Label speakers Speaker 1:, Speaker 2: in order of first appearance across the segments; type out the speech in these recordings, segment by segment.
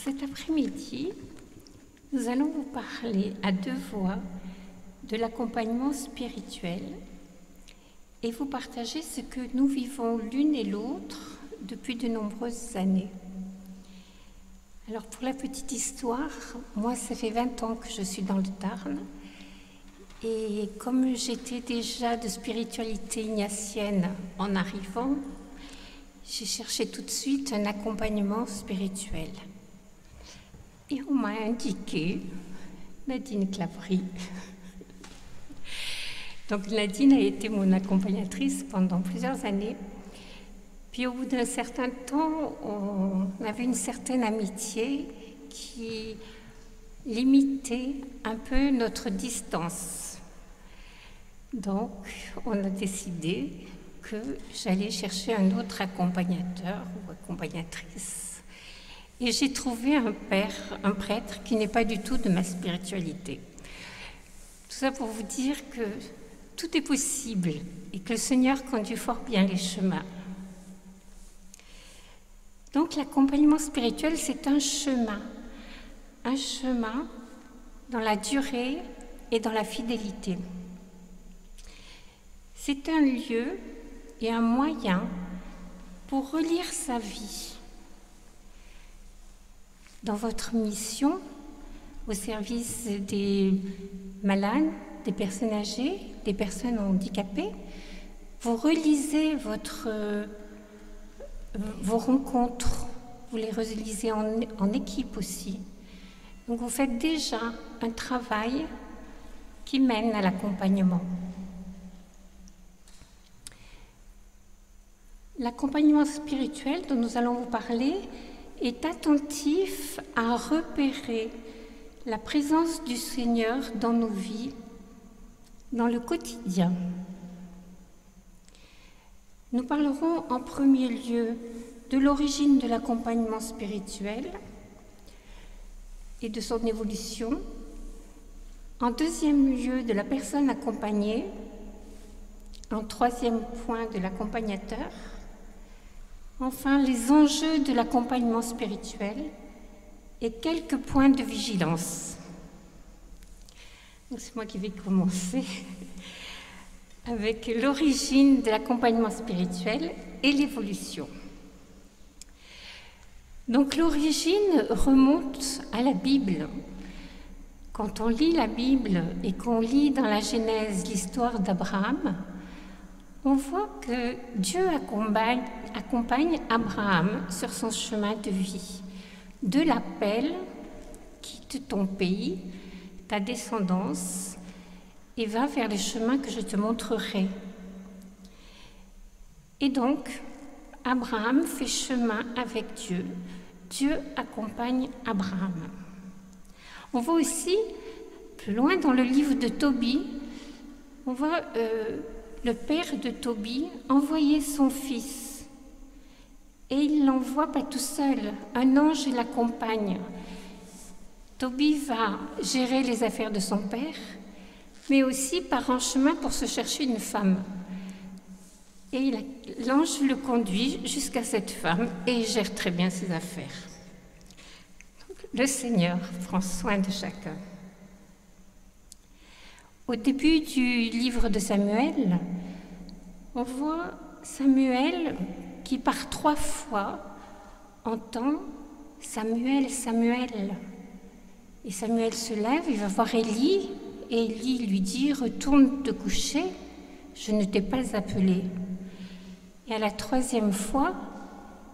Speaker 1: Cet après-midi, nous allons vous parler à deux voix de l'accompagnement spirituel et vous partager ce que nous vivons l'une et l'autre depuis de nombreuses années. Alors pour la petite histoire, moi ça fait 20 ans que je suis dans le Tarn et comme j'étais déjà de spiritualité ignatienne en arrivant, j'ai cherché tout de suite un accompagnement spirituel. Et on m'a indiqué Nadine Clavry. Donc Nadine a été mon accompagnatrice pendant plusieurs années. Puis au bout d'un certain temps, on avait une certaine amitié qui limitait un peu notre distance. Donc on a décidé que j'allais chercher un autre accompagnateur ou accompagnatrice. Et j'ai trouvé un prêtre qui n'est pas du tout de ma spiritualité. Tout ça pour vous dire que tout est possible et que le Seigneur conduit fort bien les chemins. Donc l'accompagnement spirituel, c'est un chemin dans la durée et dans la fidélité. C'est un lieu et un moyen pour relire sa vie dans votre mission au service des malades, des personnes âgées, des personnes handicapées. Vous relisez vos rencontres, vous les relisez en équipe aussi. Donc vous faites déjà un travail qui mène à l'accompagnement. L'accompagnement spirituel dont nous allons vous parler est attentif à repérer la présence du Seigneur dans nos vies, dans le quotidien. Nous parlerons en premier lieu de l'origine de l'accompagnement spirituel et de son évolution. En deuxième lieu, de la personne accompagnée. En troisième point, de l'accompagnateur. Enfin, les enjeux de l'accompagnement spirituel et quelques points de vigilance. C'est moi qui vais commencer avec l'origine de l'accompagnement spirituel et l'évolution. Donc l'origine remonte à la Bible. Quand on lit la Bible et qu'on lit dans la Genèse l'histoire d'Abraham, on voit que Dieu accompagne Abraham sur son chemin de vie, de l'appel « Quitte ton pays, ta descendance, et va vers les chemins que je te montrerai ». Et donc, Abraham fait chemin avec Dieu. Dieu accompagne Abraham. On voit aussi, plus loin dans le livre de Tobie, on voit le père de Tobie envoyer son fils. Et il ne l'envoie pas tout seul, un ange l'accompagne. Tobie va gérer les affaires de son père, mais aussi part en chemin pour se chercher une femme. Et l'ange le conduit jusqu'à cette femme et il gère très bien ses affaires. Donc, le Seigneur prend soin de chacun. Au début du livre de Samuel, on voit Samuel qui par 3 fois entend « Samuel, Samuel ». Et Samuel se lève, il va voir Élie, et Élie lui dit « Retourne te coucher, je ne t'ai pas appelé ». Et à la 3e fois,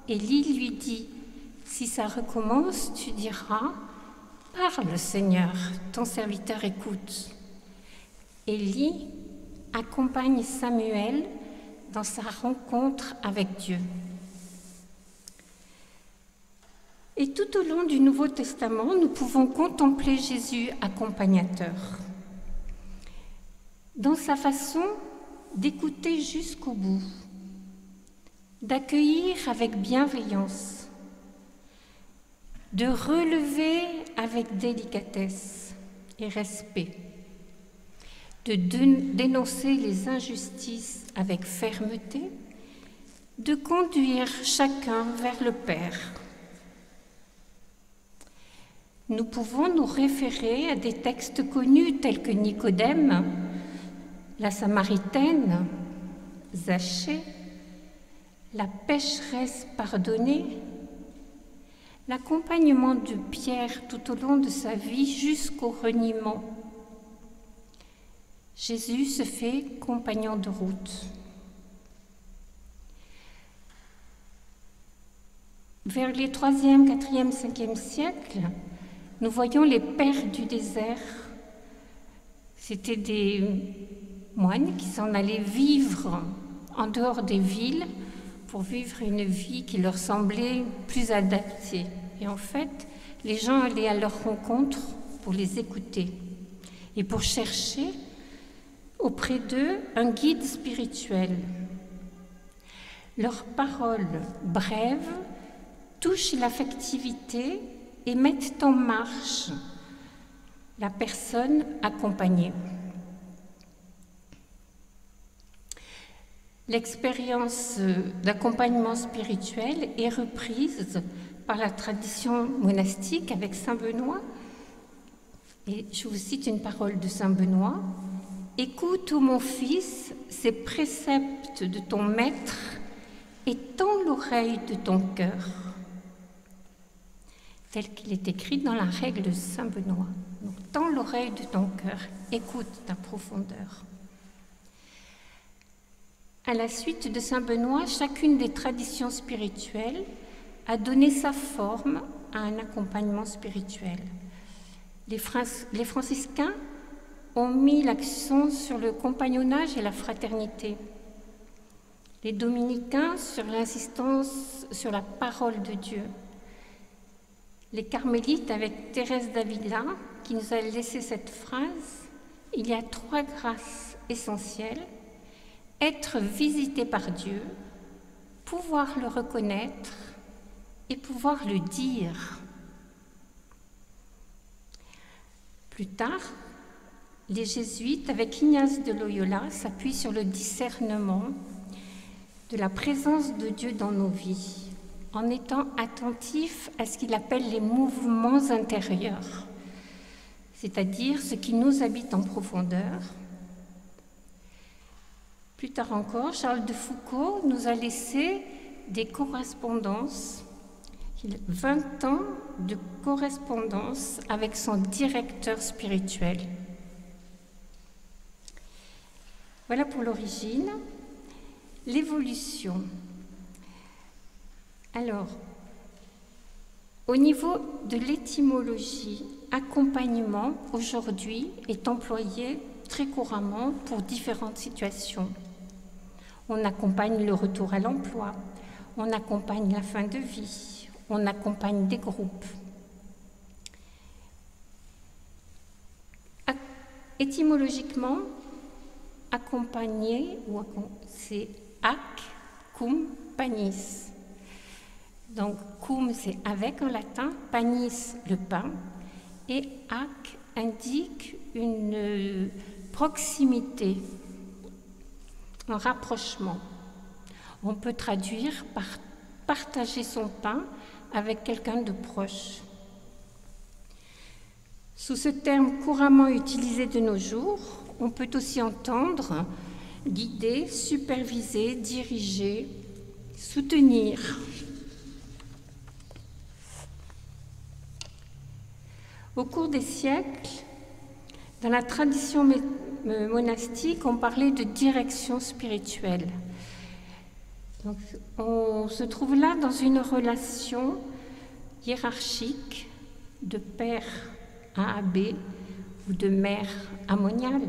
Speaker 1: Élie lui dit « Si ça recommence, tu diras « Parle, Seigneur, ton serviteur écoute ». Élie accompagne Samuel dans sa rencontre avec Dieu. Et tout au long du Nouveau Testament, nous pouvons contempler Jésus accompagnateur. Dans sa façon d'écouter jusqu'au bout, d'accueillir avec bienveillance, de relever avec délicatesse et respect, de dénoncer les injustices avec fermeté, de conduire chacun vers le Père. nous pouvons nous référer à des textes connus tels que Nicodème, la Samaritaine, Zachée, la pécheresse pardonnée, l'accompagnement de Pierre tout au long de sa vie jusqu'au reniement. Jésus se fait compagnon de route. Vers les 3e, 4e, 5e siècles, nous voyons les pères du désert. C'étaient des moines qui s'en allaient vivre en dehors des villes pour vivre une vie qui leur semblait plus adaptée. Et en fait, les gens allaient à leur rencontre pour les écouter et pour chercher auprès d'eux un guide spirituel. Leurs paroles brèves touchent l'affectivité et mettent en marche la personne accompagnée. L'expérience d'accompagnement spirituel est reprise par la tradition monastique avec saint Benoît. Et je vous cite une parole de saint Benoît. « Écoute, ô mon fils, ces préceptes de ton maître et tends l'oreille de ton cœur. » Tel qu'il est écrit dans la règle de saint Benoît. Donc, tends l'oreille de ton cœur, écoute ta profondeur. À la suite de saint Benoît, chacune des traditions spirituelles a donné sa forme à un accompagnement spirituel. Les franciscains ont mis l'accent sur le compagnonnage et la fraternité. Les dominicains sur l'insistance sur la parole de Dieu. Les carmélites avec Thérèse d'Avila qui nous a laissé cette phrase « Il y a 3 grâces essentielles, être visité par Dieu, pouvoir le reconnaître et pouvoir le dire. » Plus tard, les jésuites, avec Ignace de Loyola, s'appuient sur le discernement de la présence de Dieu dans nos vies, en étant attentifs à ce qu'il appelle les mouvements intérieurs, c'est-à-dire ce qui nous habite en profondeur. Plus tard encore, Charles de Foucault nous a laissé des correspondances, 20 ans de correspondance avec son directeur spirituel. Voilà pour l'origine. L'évolution. Alors, au niveau de l'étymologie, accompagnement, aujourd'hui, est employé très couramment pour différentes situations. On accompagne le retour à l'emploi, on accompagne la fin de vie, on accompagne des groupes. Étymologiquement, accompagner, c'est ac, cum, panis. Donc, cum, c'est avec en latin, panis, le pain, et ac indique une proximité, un rapprochement. On peut traduire par partager son pain avec quelqu'un de proche. Sous ce terme couramment utilisé de nos jours, on peut aussi entendre guider, superviser, diriger, soutenir. Au cours des siècles, dans la tradition monastique, on parlait de direction spirituelle. Donc, on se trouve là dans une relation hiérarchique de père à abbé ou de mère à moniale.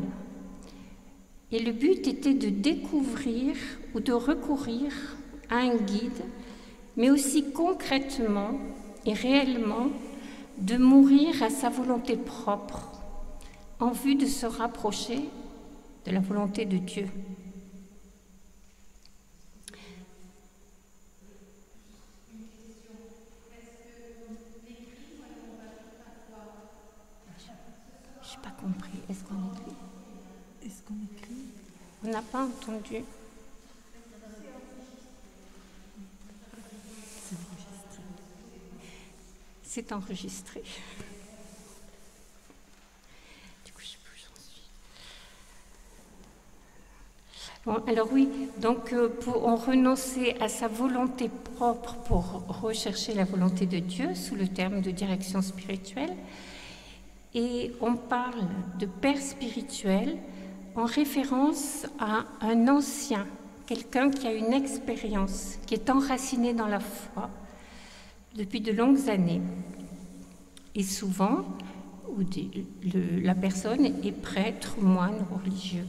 Speaker 1: Et le but était de découvrir ou de recourir à un guide, mais aussi concrètement et réellement de mourir à sa volonté propre en vue de se rapprocher de la volonté de Dieu. Je n'ai pas compris. Est-ce qu'on écrit?
Speaker 2: Est-ce qu'on écrit?
Speaker 1: On n'a pas entendu.
Speaker 2: C'est enregistré.
Speaker 1: C'est enregistré. Bon, alors oui, donc on renonçait à sa volonté propre pour rechercher la volonté de Dieu sous le terme de direction spirituelle. Et on parle de père spirituel en référence à un ancien, quelqu'un qui a une expérience, qui est enraciné dans la foi depuis de longues années. Et souvent, la personne est prêtre, moine, religieux.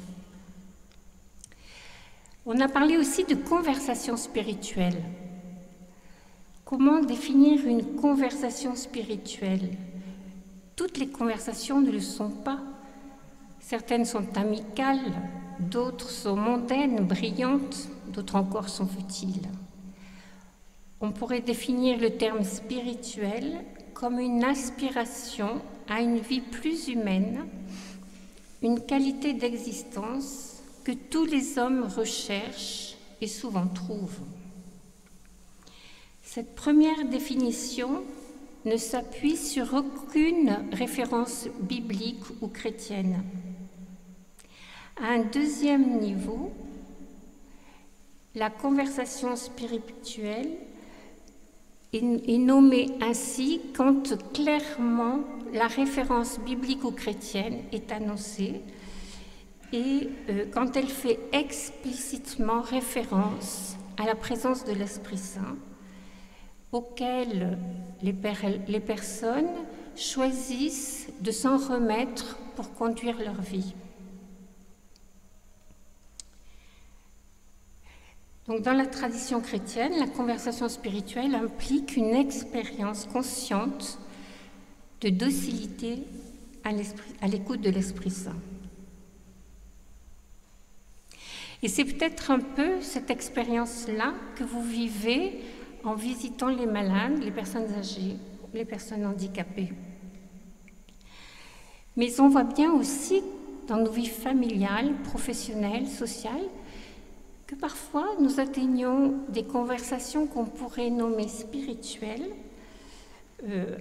Speaker 1: On a parlé aussi de conversation spirituelle. Comment définir une conversation spirituelle? Toutes les conversations ne le sont pas. Certaines sont amicales, d'autres sont mondaines, brillantes, d'autres encore sont futiles. On pourrait définir le terme spirituel comme une aspiration à une vie plus humaine, une qualité d'existence que tous les hommes recherchent et souvent trouvent. Cette première définition ne s'appuie sur aucune référence biblique ou chrétienne. À un deuxième niveau, la conversation spirituelle est nommée ainsi quand clairement la référence biblique ou chrétienne est annoncée et quand elle fait explicitement référence à la présence de l'Esprit Saint, auquel les personnes choisissent de s'en remettre pour conduire leur vie. Donc, dans la tradition chrétienne, la conversation spirituelle implique une expérience consciente de docilité à l'écoute de l'Esprit Saint. Et c'est peut-être un peu cette expérience-là que vous vivez en visitant les malades, les personnes âgées, les personnes handicapées. Mais on voit bien aussi dans nos vies familiales, professionnelles, sociales, que parfois nous atteignons des conversations qu'on pourrait nommer spirituelles,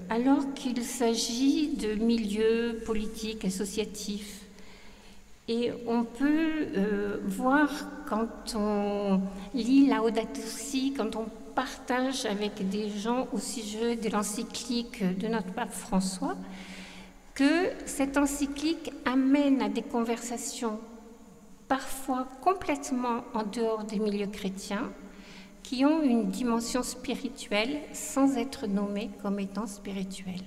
Speaker 1: alors qu'il s'agit de milieux politiques, associatifs. Et on peut voir quand on lit Laudato Si, quand on partage avec des gens au sujet de l'encyclique de notre pape François, que cette encyclique amène à des conversations parfois complètement en dehors des milieux chrétiens, qui ont une dimension spirituelle sans être nommées comme étant spirituelles.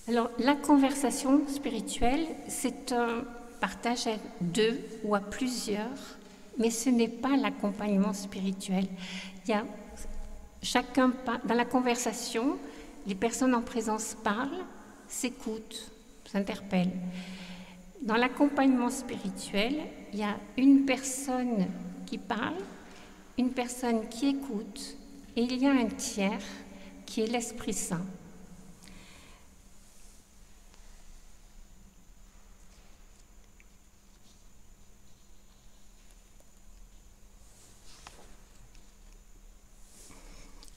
Speaker 1: Alors, la conversation spirituelle, c'est un partage à deux ou à plusieurs, mais ce n'est pas l'accompagnement spirituel. Dans la conversation, les personnes en présence parlent, s'écoutent, s'interpellent. Dans l'accompagnement spirituel, il y a une personne qui parle, une personne qui écoute, et il y a un tiers qui est l'Esprit Saint.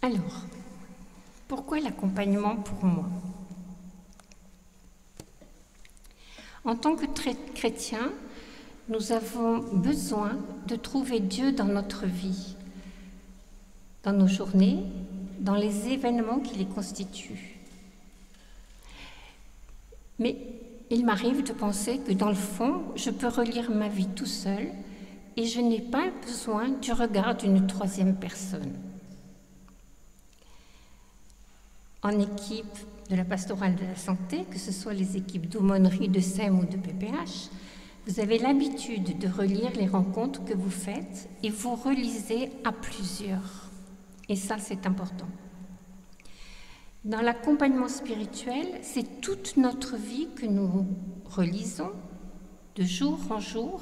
Speaker 1: Alors, pourquoi l'accompagnement pour moi? En tant que chrétiens, nous avons besoin de trouver Dieu dans notre vie, dans nos journées, dans les événements qui les constituent. Mais il m'arrive de penser que dans le fond, je peux relire ma vie tout seul et je n'ai pas besoin du regard d'une troisième personne. En équipe de la pastorale de la santé, que ce soit les équipes d'aumônerie, de SEM ou de PPH, vous avez l'habitude de relire les rencontres que vous faites et vous relisez à plusieurs. Et ça, c'est important. Dans l'accompagnement spirituel, c'est toute notre vie que nous relisons de jour en jour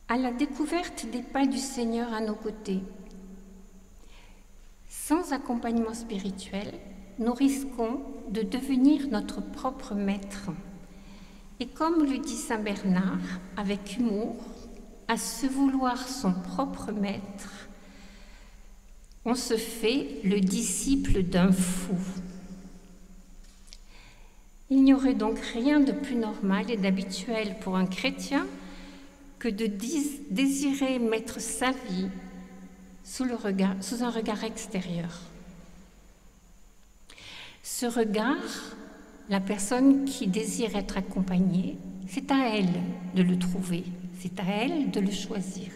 Speaker 1: à la découverte des pas du Seigneur à nos côtés. Sans accompagnement spirituel, nous risquons de devenir notre propre maître. Et comme le dit saint Bernard, avec humour, à se vouloir son propre maître, on se fait le disciple d'un fou. Il n'y aurait donc rien de plus normal et d'habituel pour un chrétien que de désirer mettre sa vie sous un regard extérieur. Ce regard, la personne qui désire être accompagnée, c'est à elle de le trouver, c'est à elle de le choisir.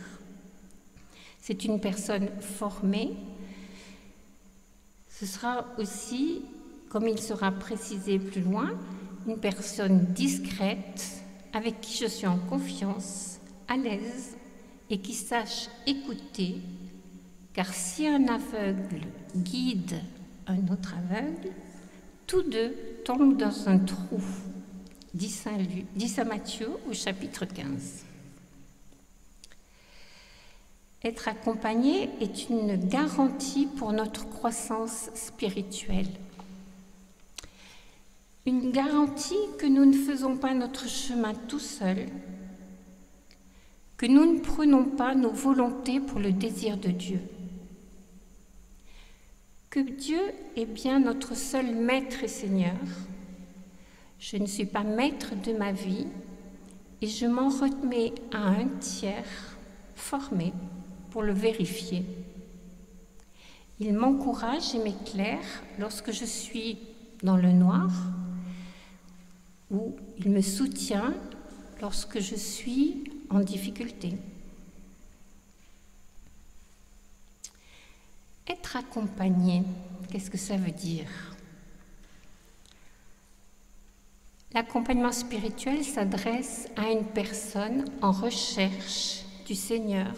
Speaker 1: C'est une personne formée. Ce sera aussi, comme il sera précisé plus loin, une personne discrète, avec qui je suis en confiance, à l'aise et qui sache écouter, car si un aveugle guide un autre aveugle, tous deux tombent dans un trou, dit saint Matthieu au chapitre 15. Être accompagné est une garantie pour notre croissance spirituelle. Une garantie que nous ne faisons pas notre chemin tout seul, que nous ne prenons pas nos volontés pour le désir de Dieu. Que Dieu est bien notre seul maître et Seigneur. Je ne suis pas maître de ma vie et je m'en remets à un tiers formé pour le vérifier. Il m'encourage et m'éclaire lorsque je suis dans le noir, ou il me soutient lorsque je suis en difficulté. Être accompagné, qu'est-ce que ça veut dire? L'accompagnement spirituel s'adresse à une personne en recherche du Seigneur,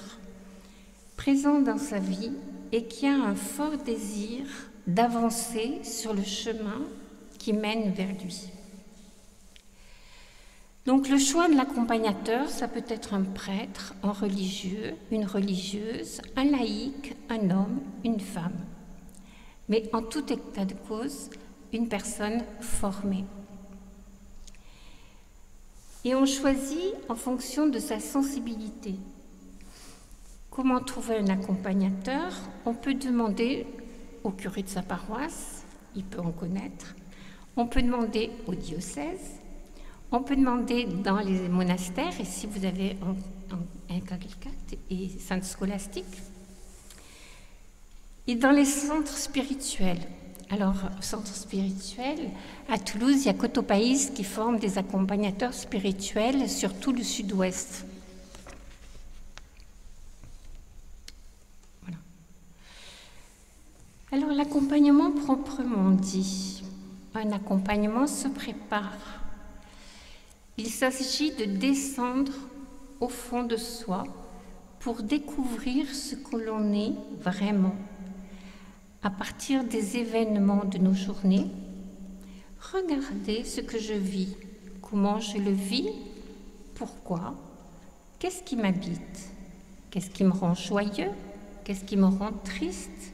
Speaker 1: présent dans sa vie et qui a un fort désir d'avancer sur le chemin qui mène vers lui. Donc le choix de l'accompagnateur, ça peut être un prêtre, un religieux, une religieuse, un laïc, un homme, une femme. Mais en tout état de cause, une personne formée. Et on choisit en fonction de sa sensibilité. Comment trouver un accompagnateur? On peut demander au curé de sa paroisse, il peut en connaître. On peut demander au diocèse. On peut demander dans les monastères, et si vous avez un catéchète et sainte scolastique, et dans les centres spirituels. Alors, centre spirituel, à Toulouse, il y a Cotopaïs qui forme des accompagnateurs spirituels sur tout le sud-ouest. Voilà. Alors, l'accompagnement proprement dit, un accompagnement se prépare. Il s'agit de descendre au fond de soi pour découvrir ce que l'on est vraiment. À partir des événements de nos journées, regardez ce que je vis, comment je le vis, pourquoi, qu'est-ce qui m'habite, qu'est-ce qui me rend joyeux, qu'est-ce qui me rend triste,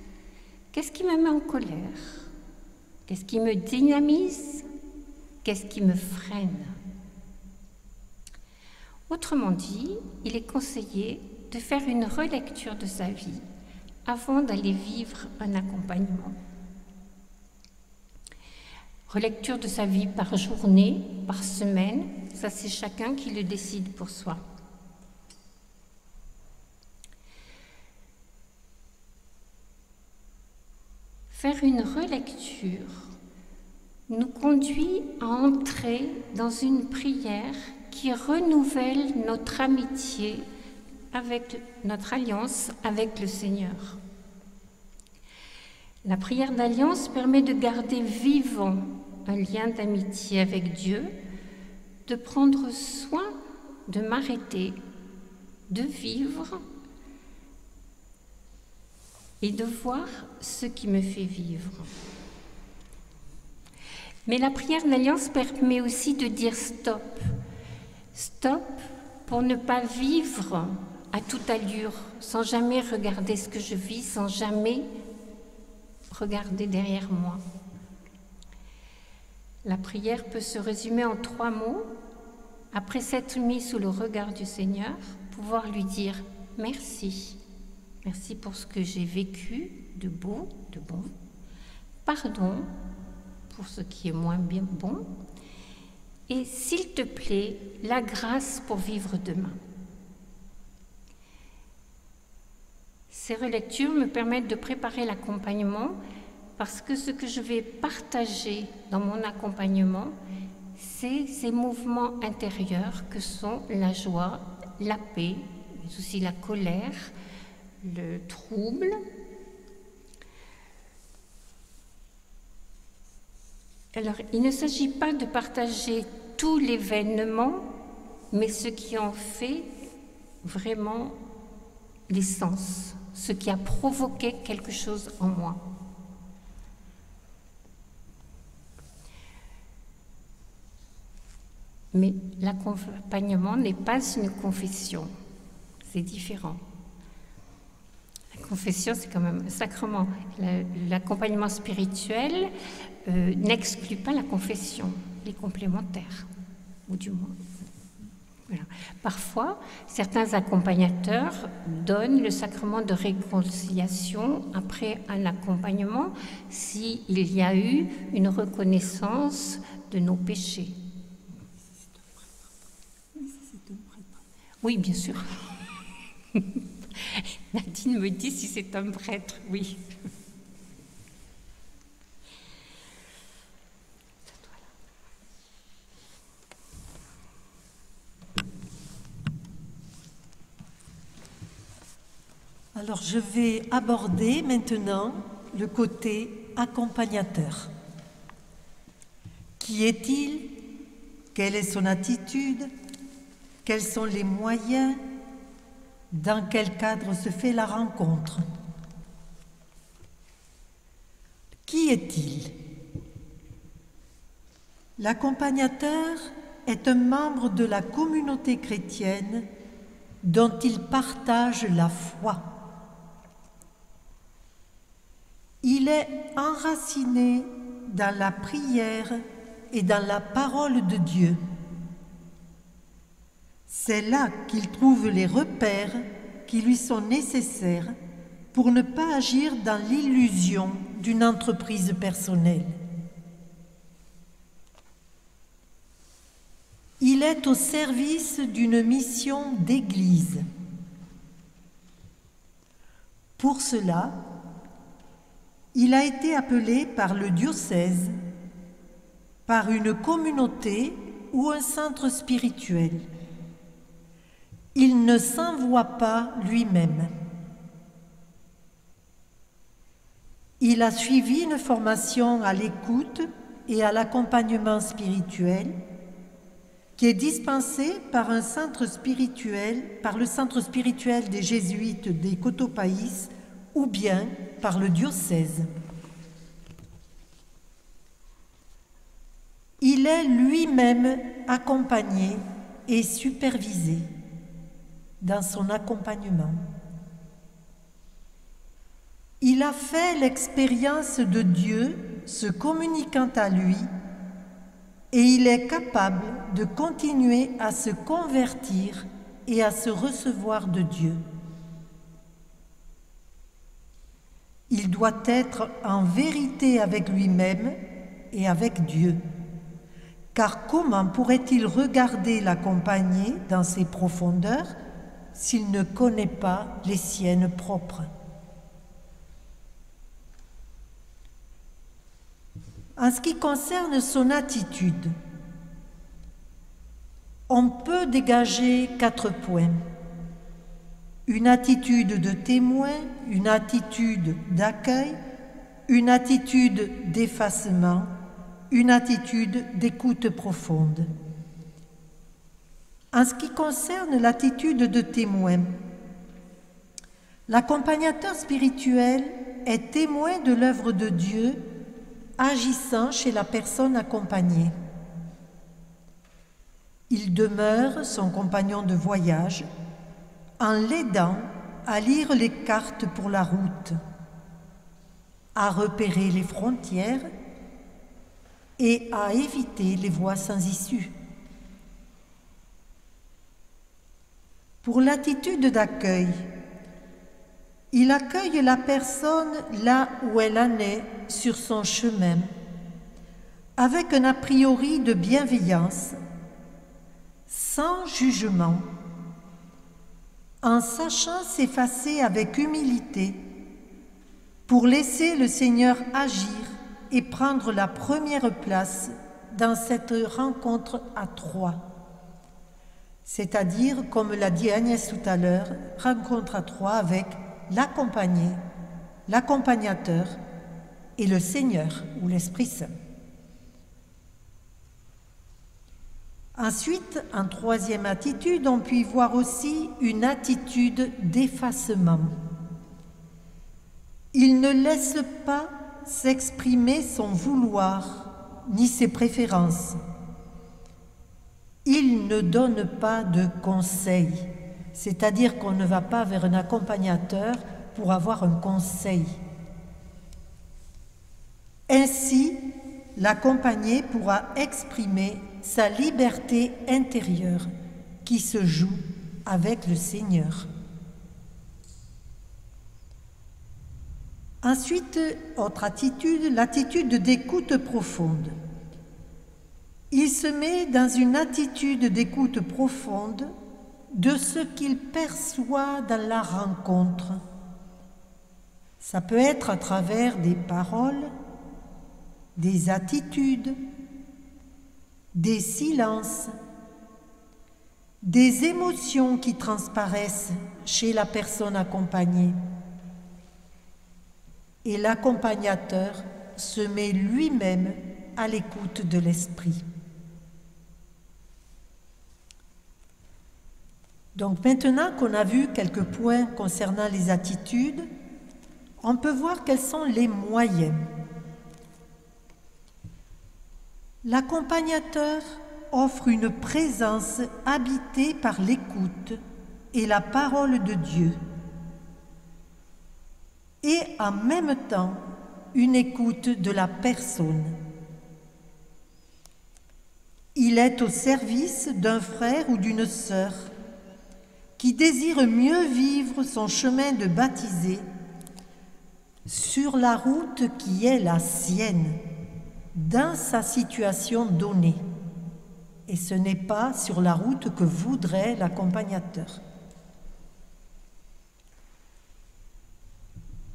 Speaker 1: qu'est-ce qui me met en colère, qu'est-ce qui me dynamise, qu'est-ce qui me freine. Autrement dit, il est conseillé de faire une relecture de sa vie avant d'aller vivre un accompagnement. Relecture de sa vie par journée, par semaine, ça c'est chacun qui le décide pour soi. Faire une relecture nous conduit à entrer dans une prière qui renouvelle notre amitié avec notre alliance avec le Seigneur. La prière d'alliance permet de garder vivant un lien d'amitié avec Dieu, de prendre soin de m'arrêter, de vivre et de voir ce qui me fait vivre. Mais la prière d'alliance permet aussi de dire stop. Stop pour ne pas vivre à toute allure, sans jamais regarder ce que je vis, sans jamais regarder derrière moi. La prière peut se résumer en 3 mots. Après s'être mis sous le regard du Seigneur, pouvoir lui dire merci. Merci pour ce que j'ai vécu de beau, de bon. Pardon pour ce qui est moins bien bon. et s'il te plaît, la grâce pour vivre demain. Ces relectures me permettent de préparer l'accompagnement parce que ce que je vais partager dans mon accompagnement, c'est ces mouvements intérieurs que sont la joie, la paix, mais aussi la colère, le trouble. Alors, il ne s'agit pas de partager tout l'événement, mais ce qui en fait vraiment l'essence, ce qui a provoqué quelque chose en moi. Mais l'accompagnement n'est pas une confession, c'est différent. La confession, c'est quand même un sacrement. L'accompagnement spirituel n'exclut pas la confession, il est complémentaire, ou du moins. Voilà. Parfois, certains accompagnateurs donnent le sacrement de réconciliation après un accompagnement s'il y a eu une reconnaissance de nos péchés. Oui, bien sûr. Nadine me dit si c'est un prêtre, oui.
Speaker 2: Alors, je vais aborder maintenant le côté accompagnateur. Qui est-il? Quelle est son attitude? Quels sont les moyens? Dans quel cadre se fait la rencontre? Qui est-il? L'accompagnateur est un membre de la communauté chrétienne dont il partage la foi. Il est enraciné dans la prière et dans la parole de Dieu. C'est là qu'il trouve les repères qui lui sont nécessaires pour ne pas agir dans l'illusion d'une entreprise personnelle. Il est au service d'une mission d'Église. Pour cela, il a été appelé par le diocèse, par une communauté ou un centre spirituel. Il ne s'envoie pas lui-même. Il a suivi une formation à l'écoute et à l'accompagnement spirituel qui est dispensée par le centre spirituel des Jésuites des Cotopaxi ou bien par le diocèse. Il est lui-même accompagné et supervisé dans son accompagnement. Il a fait l'expérience de Dieu se communiquant à lui et il est capable de continuer à se convertir et à se recevoir de Dieu. Il doit être en vérité avec lui-même et avec Dieu. Car comment pourrait-il regarder l'accompagné dans ses profondeurs s'il ne connaît pas les siennes propres? En ce qui concerne son attitude, on peut dégager 4 points. Une attitude de témoin, une attitude d'accueil, une attitude d'effacement, une attitude d'écoute profonde. En ce qui concerne l'attitude de témoin, l'accompagnateur spirituel est témoin de l'œuvre de Dieu agissant chez la personne accompagnée. Il demeure son compagnon de voyage en l'aidant à lire les cartes pour la route, à repérer les frontières et à éviter les voies sans issue. Pour l'attitude d'accueil, il accueille la personne là où elle en est sur son chemin, avec un a priori de bienveillance, sans jugement, en sachant s'effacer avec humilité pour laisser le Seigneur agir et prendre la première place dans cette rencontre à trois. C'est-à-dire, comme l'a dit Agnès tout à l'heure, rencontre à trois avec l'accompagné, l'accompagnateur et le Seigneur ou l'Esprit Saint. Ensuite, en troisième attitude, on peut y voir aussi une attitude d'effacement. Il ne laisse pas s'exprimer son vouloir ni ses préférences. Il ne donne pas de conseils, c'est-à-dire qu'on ne va pas vers un accompagnateur pour avoir un conseil. Ainsi, l'accompagné pourra exprimer sa liberté intérieure qui se joue avec le Seigneur. Ensuite, autre attitude, l'attitude d'écoute profonde. Il se met dans une attitude d'écoute profonde de ce qu'il perçoit dans la rencontre. Ça peut être à travers des paroles, des attitudes, des silences, des émotions qui transparaissent chez la personne accompagnée. Et l'accompagnateur se met lui-même à l'écoute de l'esprit. Donc maintenant qu'on a vu quelques points concernant les attitudes, on peut voir quels sont les moyens. L'accompagnateur offre une présence habitée par l'écoute et la parole de Dieu, et en même temps une écoute de la personne. Il est au service d'un frère ou d'une sœur qui désire mieux vivre son chemin de baptisé sur la route qui est la sienne, dans sa situation donnée. Et ce n'est pas sur la route que voudrait l'accompagnateur.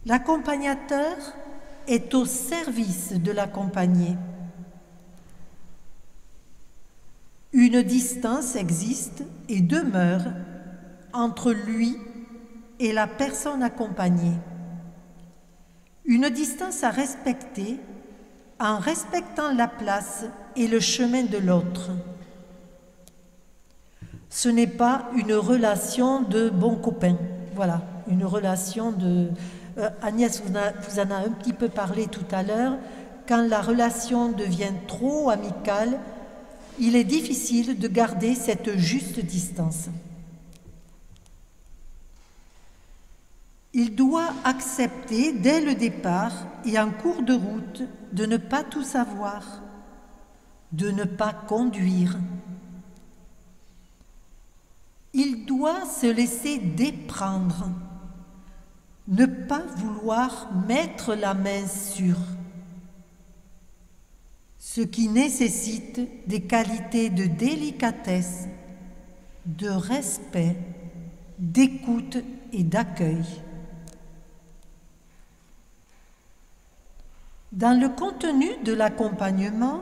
Speaker 2: L'accompagnateur est au service de l'accompagné. Une distance existe et demeure entre lui et la personne accompagnée. Une distance à respecter en respectant la place et le chemin de l'autre. Ce n'est pas une relation de bons copains. Voilà, une relation de... Agnès vous en a un petit peu parlé tout à l'heure. Quand la relation devient trop amicale, il est difficile de garder cette juste distance. Il doit accepter dès le départ et en cours de route de ne pas tout savoir, de ne pas conduire. Il doit se laisser déprendre, ne pas vouloir mettre la main sur, ce qui nécessite des qualités de délicatesse, de respect, d'écoute et d'accueil. Dans le contenu de l'accompagnement,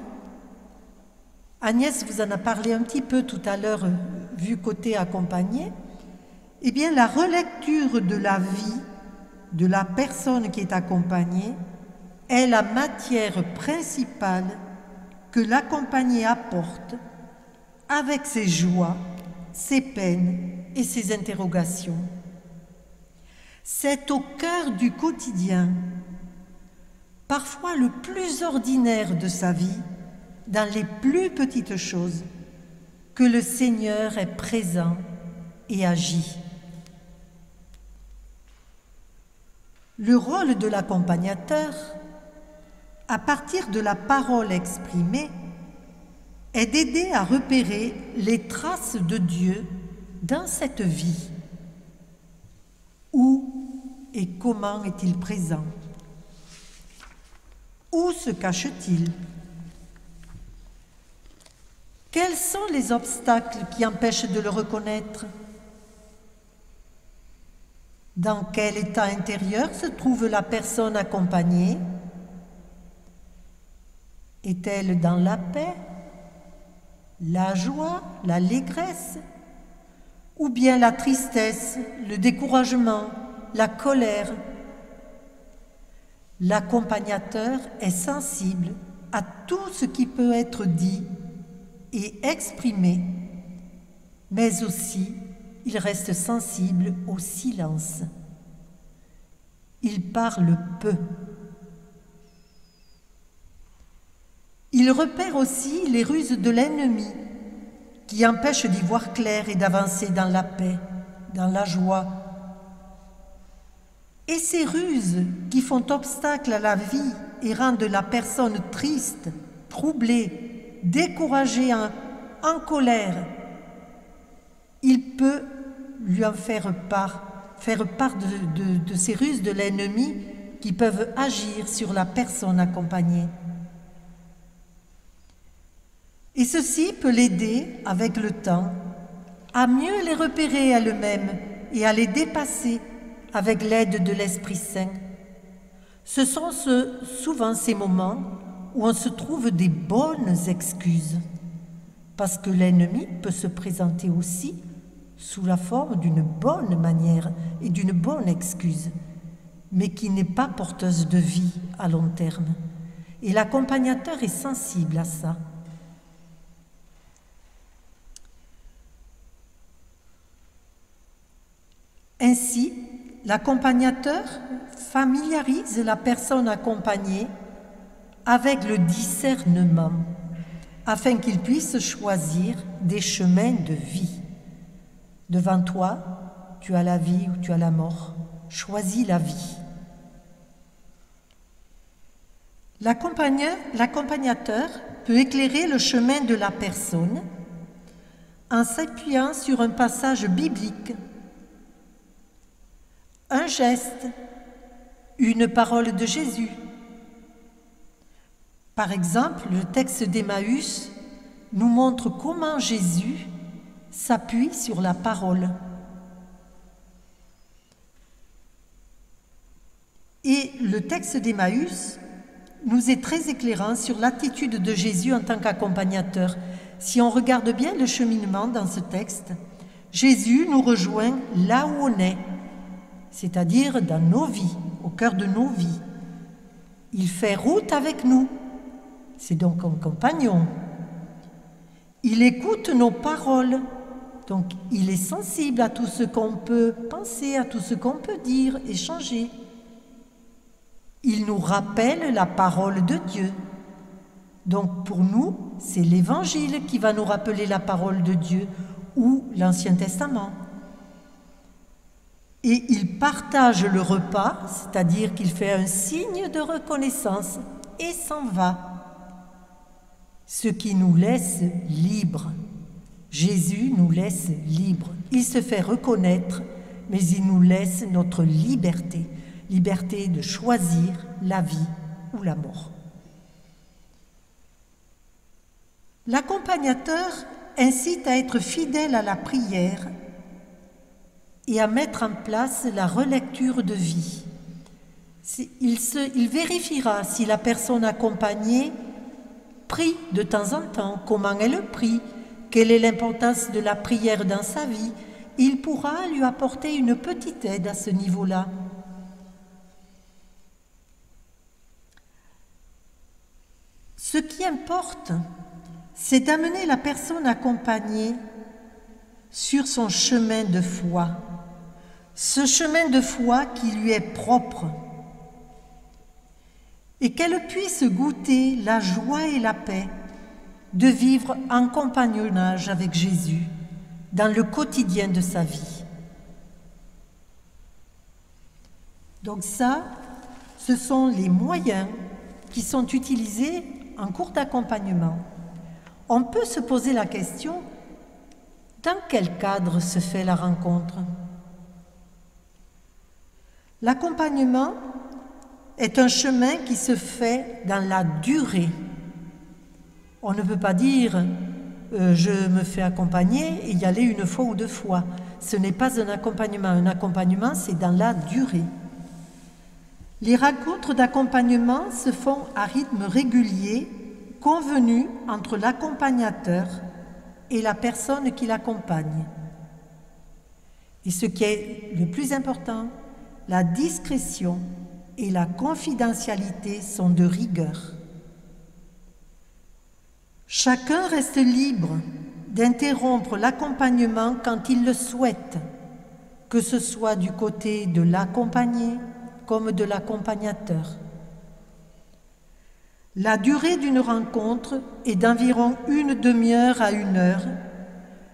Speaker 2: Agnès vous en a parlé un petit peu tout à l'heure, vu côté accompagné, eh bien la relecture de la vie de la personne qui est accompagnée est la matière principale que l'accompagné apporte avec ses joies, ses peines et ses interrogations. C'est au cœur du quotidien, parfois le plus ordinaire de sa vie, dans les plus petites choses, que le Seigneur est présent et agit. Le rôle de l'accompagnateur, à partir de la parole exprimée, est d'aider à repérer les traces de Dieu dans cette vie. Où et comment est-il présent? Où se cache-t-il? Quels sont les obstacles qui empêchent de le reconnaître? Dans quel état intérieur se trouve la personne accompagnée? Est-elle dans la paix, la joie, l'allégresse, ou bien la tristesse, le découragement, la colère? L'accompagnateur est sensible à tout ce qui peut être dit et exprimé, mais aussi il reste sensible au silence. Il parle peu. Il repère aussi les ruses de l'ennemi qui empêchent d'y voir clair et d'avancer dans la paix, dans la joie. Et ces ruses qui font obstacle à la vie et rendent la personne triste, troublée, découragée, en colère, il peut lui en faire part de ces ruses de l'ennemi qui peuvent agir sur la personne accompagnée. Et ceci peut l'aider, avec le temps, à mieux les repérer elle-même et à les dépasser avec l'aide de l'Esprit Saint. Ce sont souvent ces moments où on se trouve des bonnes excuses, parce que l'ennemi peut se présenter aussi sous la forme d'une bonne manière et d'une bonne excuse, mais qui n'est pas porteuse de vie à long terme. Et l'accompagnateur est sensible à ça. Ainsi, l'accompagnateur familiarise la personne accompagnée avec le discernement, afin qu'il puisse choisir des chemins de vie. Devant toi, tu as la vie ou tu as la mort. Choisis la vie. L'accompagnateur peut éclairer le chemin de la personne en s'appuyant sur un passage biblique, un geste, une parole de Jésus. Par exemple, le texte d'Emmaüs nous montre comment Jésus s'appuie sur la parole. Et le texte d'Emmaüs nous est très éclairant sur l'attitude de Jésus en tant qu'accompagnateur. Si on regarde bien le cheminement dans ce texte, Jésus nous rejoint là où on est, c'est-à-dire dans nos vies, au cœur de nos vies. Il fait route avec nous, c'est donc un compagnon. Il écoute nos paroles, donc il est sensible à tout ce qu'on peut penser, à tout ce qu'on peut dire, échanger. Il nous rappelle la parole de Dieu. Donc pour nous, c'est l'Évangile qui va nous rappeler la parole de Dieu ou l'Ancien Testament. Et il partage le repas, c'est-à-dire qu'il fait un signe de reconnaissance et s'en va. Ce qui nous laisse libres. Jésus nous laisse libres. Il se fait reconnaître, mais il nous laisse notre liberté. Liberté de choisir la vie ou la mort. L'accompagnateur incite à être fidèle à la prière et à mettre en place la relecture de vie. Il vérifiera si la personne accompagnée prie de temps en temps, comment elle prie, quelle est l'importance de la prière dans sa vie. Il pourra lui apporter une petite aide à ce niveau-là. Ce qui importe, c'est d'amener la personne accompagnée sur son chemin de foi, ce chemin de foi qui lui est propre, et qu'elle puisse goûter la joie et la paix de vivre en compagnonnage avec Jésus dans le quotidien de sa vie. Donc ça, ce sont les moyens qui sont utilisés en cours d'accompagnement. On peut se poser la question, dans quel cadre se fait la rencontre? L'accompagnement est un chemin qui se fait dans la durée. On ne peut pas dire je me fais accompagner et y aller une fois ou deux fois. Ce n'est pas un accompagnement. Un accompagnement, c'est dans la durée. Les rencontres d'accompagnement se font à rythme régulier, convenu entre l'accompagnateur et la personne qui l'accompagne. Et ce qui est le plus important, la discrétion et la confidentialité sont de rigueur. Chacun reste libre d'interrompre l'accompagnement quand il le souhaite, que ce soit du côté de l'accompagné comme de l'accompagnateur. La durée d'une rencontre est d'environ une demi-heure à 1 heure,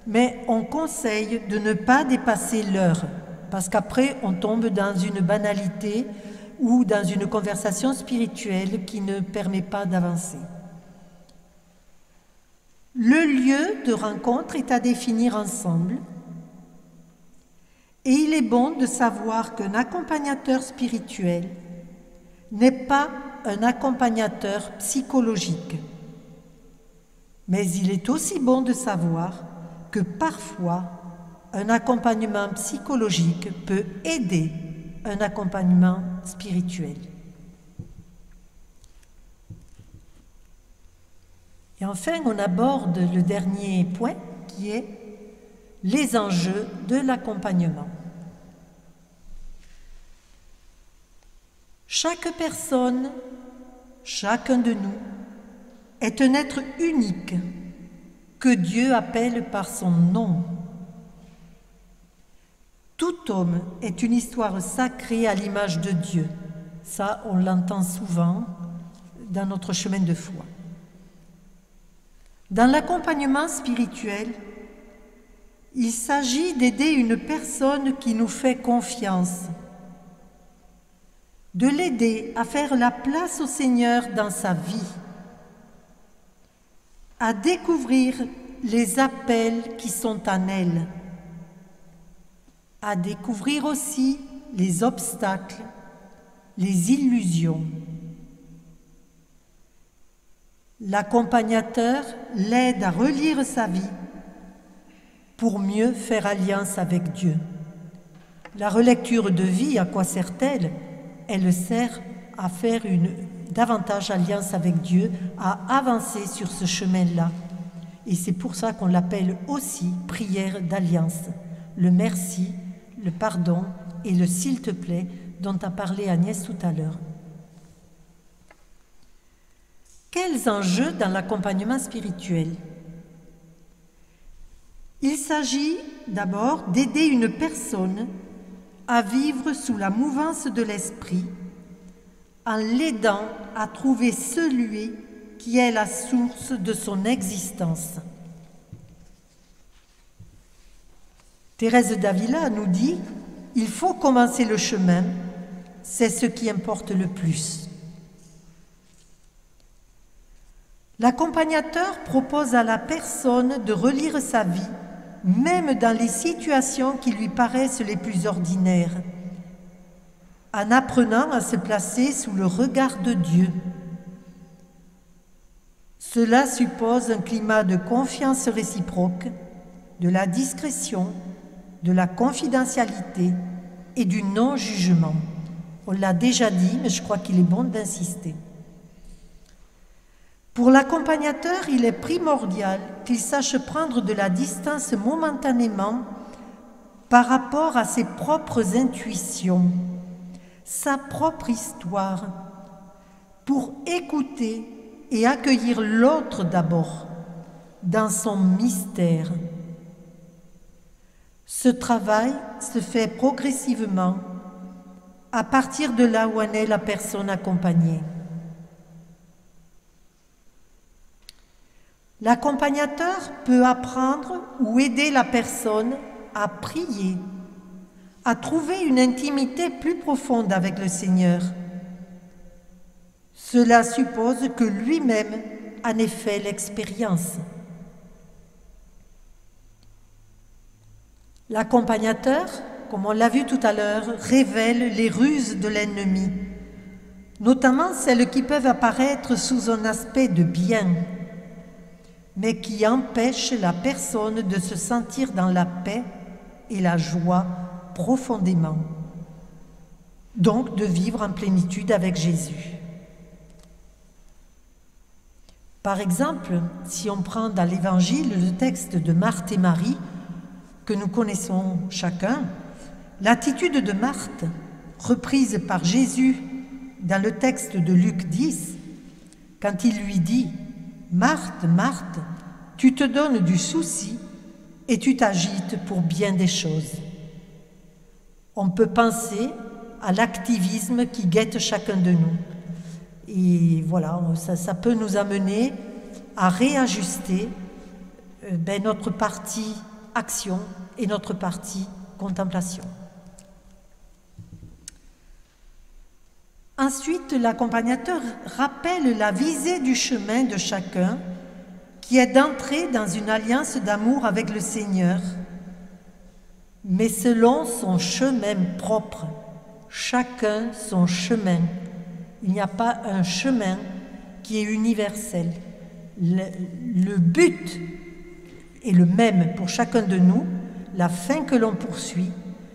Speaker 2: mais on conseille de ne pas dépasser l'heure, parce qu'après on tombe dans une banalité ou dans une conversation spirituelle qui ne permet pas d'avancer. Le lieu de rencontre est à définir ensemble, et il est bon de savoir qu'un accompagnateur spirituel n'est pas un accompagnateur psychologique. Mais il est aussi bon de savoir que parfois, un accompagnement psychologique peut aider un accompagnement spirituel. Et enfin, on aborde le dernier point qui est les enjeux de l'accompagnement. Chaque personne, chacun de nous, est un être unique que Dieu appelle par son nom. Tout homme est une histoire sacrée à l'image de Dieu. Ça, on l'entend souvent dans notre chemin de foi. Dans l'accompagnement spirituel, il s'agit d'aider une personne qui nous fait confiance, de l'aider à faire la place au Seigneur dans sa vie, à découvrir les appels qui sont en elle, à découvrir aussi les obstacles, les illusions. L'accompagnateur l'aide à relire sa vie pour mieux faire alliance avec Dieu. La relecture de vie, à quoi sert-elle? Elle sert à faire davantage alliance avec Dieu, à avancer sur ce chemin-là. Et c'est pour ça qu'on l'appelle aussi prière d'alliance. Le merci, le pardon et le s'il te plaît dont a parlé Agnès tout à l'heure. Quels enjeux dans l'accompagnement spirituel? Il s'agit d'abord d'aider une personne à vivre sous la mouvance de l'esprit en l'aidant à trouver celui qui est la source de son existence. Thérèse d'Avila nous dit « Il faut commencer le chemin, c'est ce qui importe le plus ». L'accompagnateur propose à la personne de relire sa vie, même dans les situations qui lui paraissent les plus ordinaires, en apprenant à se placer sous le regard de Dieu. Cela suppose un climat de confiance réciproque, de la discrétion, de la confidentialité et du non-jugement. On l'a déjà dit, mais je crois qu'il est bon d'insister. Pour l'accompagnateur, il est primordial qu'il sache prendre de la distance momentanément par rapport à ses propres intuitions, sa propre histoire, pour écouter et accueillir l'autre d'abord, dans son mystère. Ce travail se fait progressivement à partir de là où en est la personne accompagnée. L'accompagnateur peut apprendre ou aider la personne à prier, à trouver une intimité plus profonde avec le Seigneur. Cela suppose que lui-même en ait fait l'expérience. L'accompagnateur, comme on l'a vu tout à l'heure, révèle les ruses de l'ennemi, notamment celles qui peuvent apparaître sous un aspect de bien. mais qui empêche la personne de se sentir dans la paix et la joie profondément, donc de vivre en plénitude avec Jésus. Par exemple, si on prend dans l'Évangile le texte de Marthe et Marie, que nous connaissons chacun, l'attitude de Marthe, reprise par Jésus dans le texte de Luc 10, quand il lui dit « Marthe, Marthe, tu te donnes du souci et tu t'agites pour bien des choses. » On peut penser à l'activisme qui guette chacun de nous. Et voilà, ça peut nous amener à réajuster notre partie action et notre partie contemplation. Ensuite, l'accompagnateur rappelle la visée du chemin de chacun qui est d'entrer dans une alliance d'amour avec le Seigneur, mais selon son chemin propre, chacun son chemin. Il n'y a pas un chemin qui est universel. Le but est le même pour chacun de nous. La fin que l'on poursuit,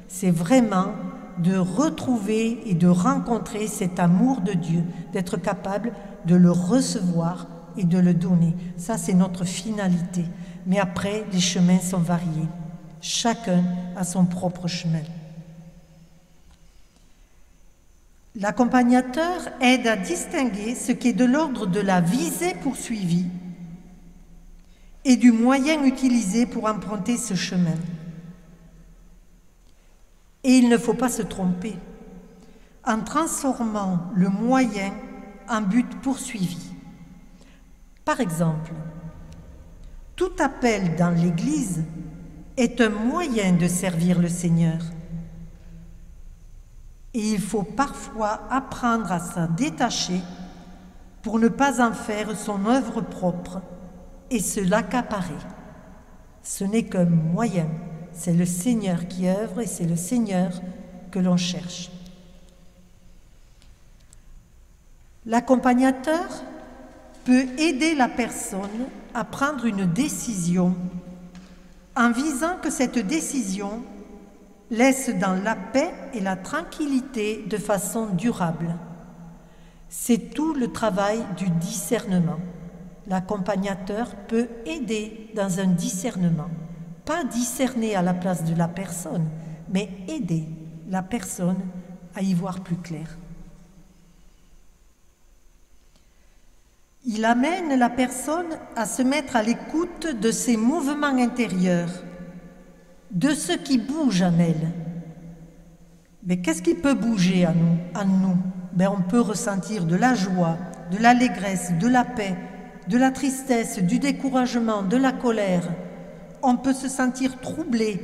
Speaker 2: c'est vraiment de retrouver et de rencontrer cet amour de Dieu, d'être capable de le recevoir et de le donner. Ça, c'est notre finalité. Mais après, les chemins sont variés. Chacun a son propre chemin. L'accompagnateur aide à distinguer ce qui est de l'ordre de la visée poursuivie et du moyen utilisé pour emprunter ce chemin. Et il ne faut pas se tromper en transformant le moyen en but poursuivi. Par exemple, tout appel dans l'Église est un moyen de servir le Seigneur. Et il faut parfois apprendre à s'en détacher pour ne pas en faire son œuvre propre et se l'accaparer. Ce n'est qu'un moyen, c'est le Seigneur qui œuvre et c'est le Seigneur que l'on cherche. L'accompagnateur peut aider la personne à prendre une décision en visant que cette décision laisse dans la paix et la tranquillité de façon durable. C'est tout le travail du discernement. L'accompagnateur peut aider dans un discernement, pas discerner à la place de la personne, mais aider la personne à y voir plus clair. Il amène la personne à se mettre à l'écoute de ses mouvements intérieurs, de ce qui bouge en elle. Mais qu'est-ce qui peut bouger en nous? On peut ressentir de la joie, de l'allégresse, de la paix, de la tristesse, du découragement, de la colère. On peut se sentir troublé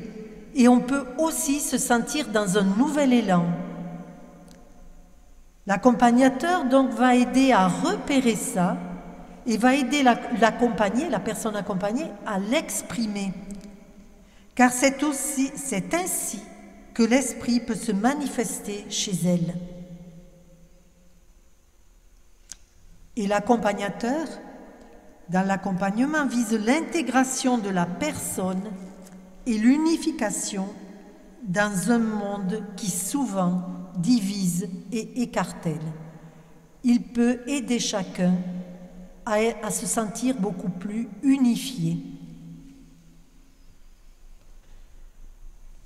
Speaker 2: et on peut aussi se sentir dans un nouvel élan. L'accompagnateur donc va aider à repérer ça et va aider la personne accompagnée à l'exprimer. Car c'est ainsi que l'esprit peut se manifester chez elle. Et l'accompagnateur, dans l'accompagnement, vise l'intégration de la personne et l'unification dans un monde qui souvent divise et écartèle. Il peut aider chacun à se sentir beaucoup plus unifié.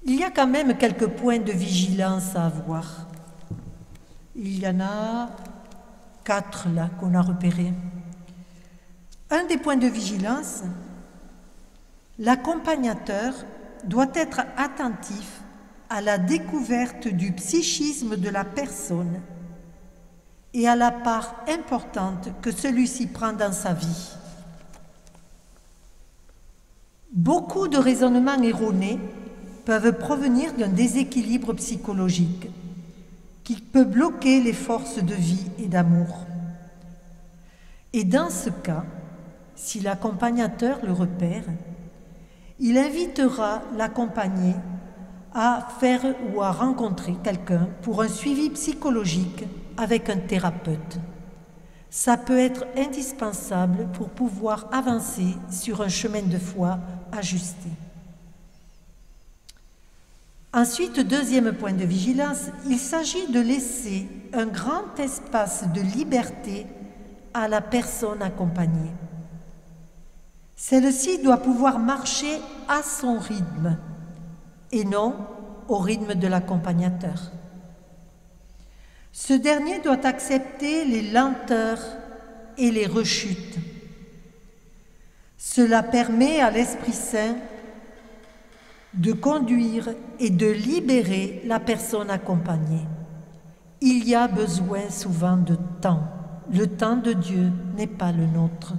Speaker 2: Il y a quand même quelques points de vigilance à avoir. Il y en a 4 là qu'on a repérés. Un des points de vigilance, l'accompagnateur doit être attentif à la découverte du psychisme de la personne et à la part importante que celui-ci prend dans sa vie. Beaucoup de raisonnements erronés peuvent provenir d'un déséquilibre psychologique qui peut bloquer les forces de vie et d'amour. Et dans ce cas, si l'accompagnateur le repère, il invitera l'accompagné à faire ou à rencontrer quelqu'un pour un suivi psychologique avec un thérapeute. Ça peut être indispensable pour pouvoir avancer sur un chemin de foi ajusté. Ensuite, deuxième point de vigilance, il s'agit de laisser un grand espace de liberté à la personne accompagnée. Celle-ci doit pouvoir marcher à son rythme et non au rythme de l'accompagnateur. Ce dernier doit accepter les lenteurs et les rechutes. Cela permet à l'Esprit Saint de conduire et de libérer la personne accompagnée. Il y a besoin souvent de temps. Le temps de Dieu n'est pas le nôtre.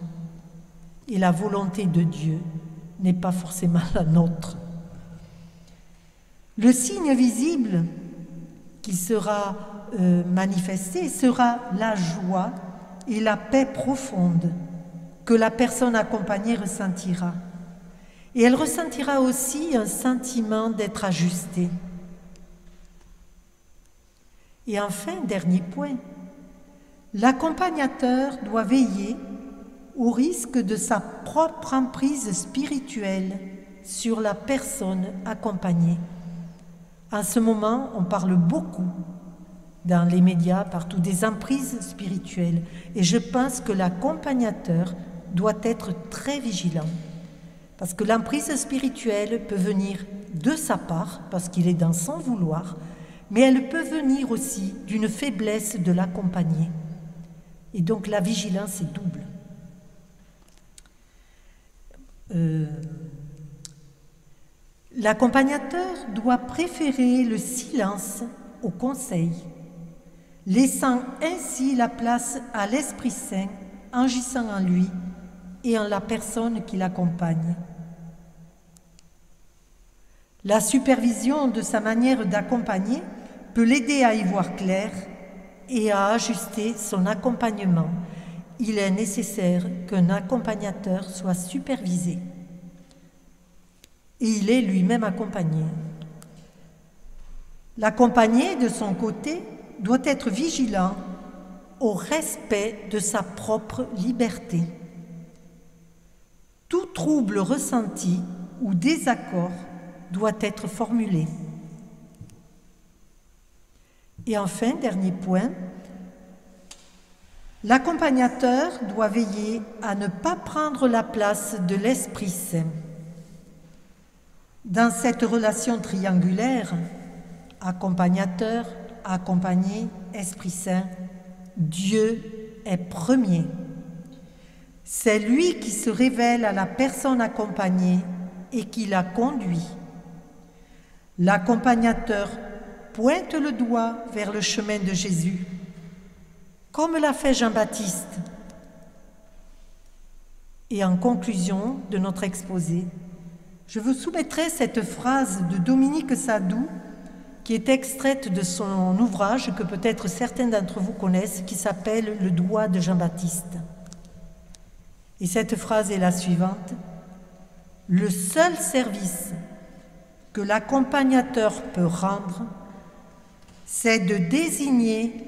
Speaker 2: Et la volonté de Dieu n'est pas forcément la nôtre. Le signe visible qui sera manifesté sera la joie et la paix profonde que la personne accompagnée ressentira. Et elle ressentira aussi un sentiment d'être ajustée. Et enfin, dernier point, l'accompagnateur doit veiller au risque de sa propre emprise spirituelle sur la personne accompagnée. En ce moment, on parle beaucoup dans les médias, partout, des emprises spirituelles. Et je pense que l'accompagnateur doit être très vigilant. Parce que l'emprise spirituelle peut venir de sa part, parce qu'il est dans son vouloir, mais elle peut venir aussi d'une faiblesse de l'accompagné. Et donc la vigilance est double. L'accompagnateur doit préférer le silence au conseil, laissant ainsi la place à l'Esprit Saint, agissant en lui et en la personne qui l'accompagne. La supervision de sa manière d'accompagner peut l'aider à y voir clair et à ajuster son accompagnement. Il est nécessaire qu'un accompagnateur soit supervisé. Et il est lui-même accompagné. L'accompagné, de son côté, doit être vigilant au respect de sa propre liberté. Tout trouble ressenti ou désaccord doit être formulé. Et enfin, dernier point, l'accompagnateur doit veiller à ne pas prendre la place de l'Esprit Saint. Dans cette relation triangulaire, accompagnateur, accompagné, Esprit Saint, Dieu est premier. C'est lui qui se révèle à la personne accompagnée et qui la conduit. L'accompagnateur pointe le doigt vers le chemin de Jésus, comme l'a fait Jean-Baptiste. Et en conclusion de notre exposé, je vous soumettrai cette phrase de Dominique Sadou, qui est extraite de son ouvrage que peut-être certains d'entre vous connaissent, qui s'appelle « Le doigt de Jean-Baptiste ». Et cette phrase est la suivante: « Le seul service que l'accompagnateur peut rendre, c'est de désigner